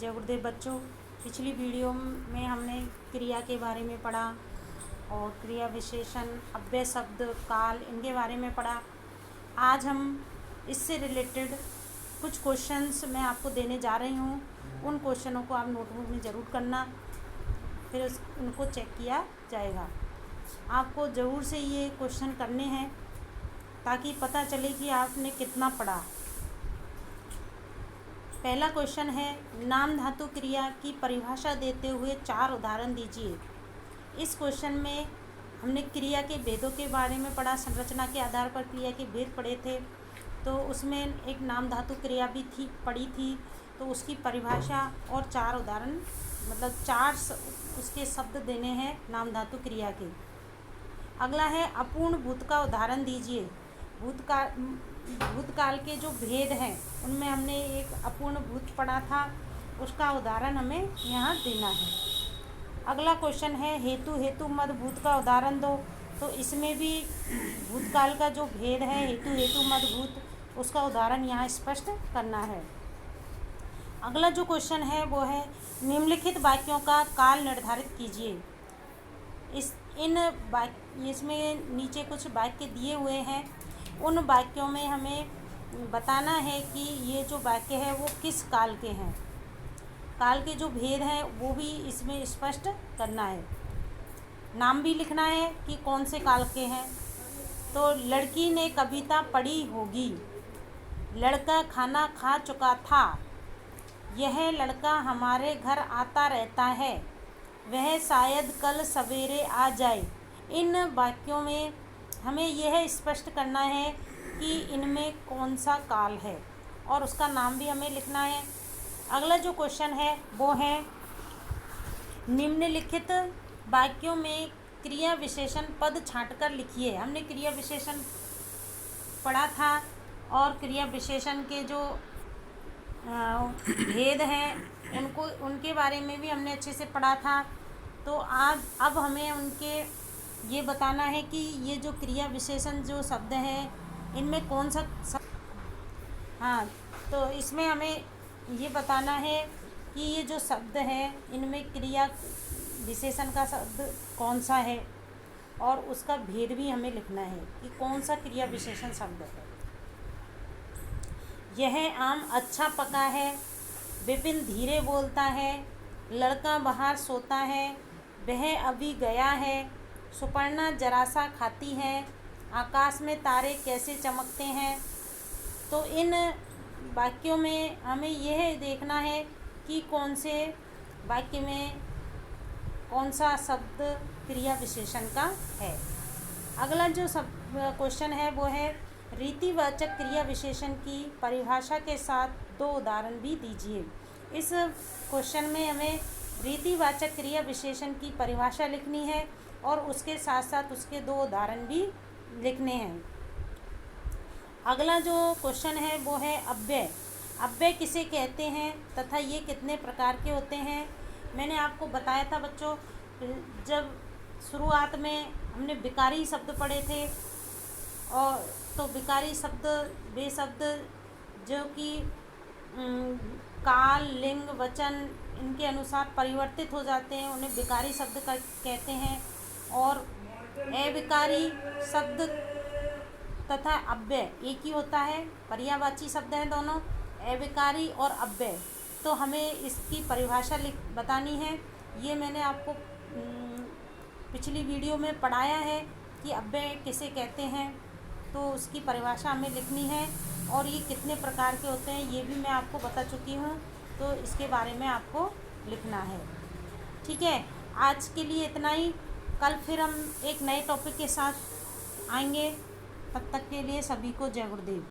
जय गुरुदेव बच्चों। पिछली वीडियो में हमने क्रिया के बारे में पढ़ा और क्रिया विशेषण, अव्यय शब्द, काल, इनके बारे में पढ़ा। आज हम इससे रिलेटेड कुछ क्वेश्चंस मैं आपको देने जा रही हूँ। उन क्वेश्चनों को आप नोटबुक में ज़रूर करना, फिर उनको चेक किया जाएगा। आपको ज़रूर से ये क्वेश्चन करने हैं ताकि पता चले कि आपने कितना पढ़ा। पहला क्वेश्चन है, नाम धातु क्रिया की परिभाषा देते हुए 4 उदाहरण दीजिए। इस क्वेश्चन में हमने क्रिया के भेदों के बारे में पढ़ा, संरचना के आधार पर क्रिया के भेद पढ़े थे। तो उसमें एक नाम धातु क्रिया भी पढ़ी थी, तो उसकी परिभाषा और 4 उदाहरण, मतलब 4 उसके शब्द देने हैं नाम धातु क्रिया के। अगला है, अपूर्ण भूत का उदाहरण दीजिए। भूतकाल के जो भेद हैं उनमें हमने एक अपूर्ण भूत पढ़ा था, उसका उदाहरण हमें यहाँ देना है। अगला क्वेश्चन है, हेतु मद भूत का उदाहरण दो। तो इसमें भी भूतकाल का जो भेद है हेतु मद भूत, उसका उदाहरण यहाँ स्पष्ट करना है। अगला जो क्वेश्चन है वो है, निम्नलिखित वाक्यों का काल निर्धारित कीजिए। इसमें नीचे कुछ वाक्य दिए हुए हैं, उन वाक्यों में हमें बताना है कि ये जो वाक्य है वो किस काल के हैं। काल के जो भेद हैं वो भी इसमें स्पष्ट करना है। नाम भी लिखना है कि कौन से काल के हैं। तो लड़की ने कविता पढ़ी होगी, लड़का खाना खा चुका था, यह लड़का हमारे घर आता रहता है, वह शायद कल सवेरे आ जाए। इन वाक्यों में हमें यह स्पष्ट करना है कि इनमें कौन सा काल है और उसका नाम भी हमें लिखना है। अगला जो क्वेश्चन है वो है, निम्नलिखित वाक्यों में क्रिया विशेषण पद छांटकर लिखिए। हमने क्रिया विशेषण पढ़ा था और क्रिया विशेषण के जो भेद हैं उनके बारे में भी हमने अच्छे से पढ़ा था। तो अब हमें उनके ये बताना है कि ये जो क्रिया विशेषण जो शब्द हैं इनमें कौन सा तो इसमें हमें ये बताना है कि ये जो शब्द है इनमें क्रिया विशेषण का शब्द कौन सा है और उसका भेद भी हमें लिखना है कि कौन सा क्रिया विशेषण शब्द है। यह आम अच्छा पका है, विपिन धीरे बोलता है, लड़का बाहर सोता है, वह अभी गया है, सुपर्णा जरा सा खाती है, आकाश में तारे कैसे चमकते हैं। तो इन वाक्यों में हमें यह देखना है कि कौन से वाक्य में कौन सा शब्द क्रिया विशेषण का है। अगला जो क्वेश्चन है वो है, रीतिवाचक क्रिया विशेषण की परिभाषा के साथ 2 उदाहरण भी दीजिए। इस क्वेश्चन में हमें रीतिवाचक क्रिया विशेषण की परिभाषा लिखनी है और उसके साथ साथ उसके 2 उदाहरण भी लिखने हैं। अगला जो क्वेश्चन है वो है, अव्यय। अव्यय किसे कहते हैं तथा ये कितने प्रकार के होते हैं। मैंने आपको बताया था बच्चों, जब शुरुआत में हमने विकारी शब्द पढ़े थे, और तो विकारी शब्द वे शब्द जो कि काल, लिंग, वचन इनके अनुसार परिवर्तित हो जाते हैं, उन्हें विकारी शब्द कहते हैं। और अविकारी शब्द तथा अव्यय एक ही होता है, पर्यायवाची शब्द हैं दोनों, अविकारी और अव्यय। तो हमें इसकी परिभाषा बतानी है। ये मैंने आपको पिछली वीडियो में पढ़ाया है कि अव्यय किसे कहते हैं, तो उसकी परिभाषा हमें लिखनी है और ये कितने प्रकार के होते हैं ये भी मैं आपको बता चुकी हूँ, तो इसके बारे में आपको लिखना है। ठीक है, आज के लिए इतना ही। कल फिर हम एक नए टॉपिक के साथ आएंगे। तब तक के लिए सभी को जय गुरुदेव।